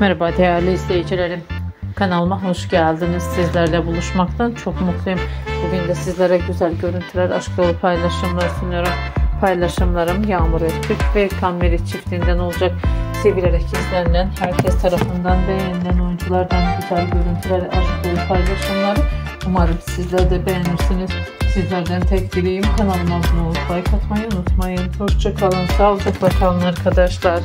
Merhaba değerli izleyicilerim. Kanalıma hoş geldiniz. Sizlerle buluşmaktan çok mutluyum. Bugün de sizlere güzel görüntüler, aşk dolu paylaşımlar sunuyorum. Paylaşımlarım Yağmur Erkant ve Erkant çiftinden olacak. Sevilerek izlenen, herkes tarafından beğenilen oyunculardan güzel görüntüler, aşk dolu paylaşımlar. Umarım sizler de beğenirsiniz. Sizlerden tek dileğim kanalıma abone olup like atmayı unutmayın. Hoşça kalın, sağlıcakla kalın arkadaşlar.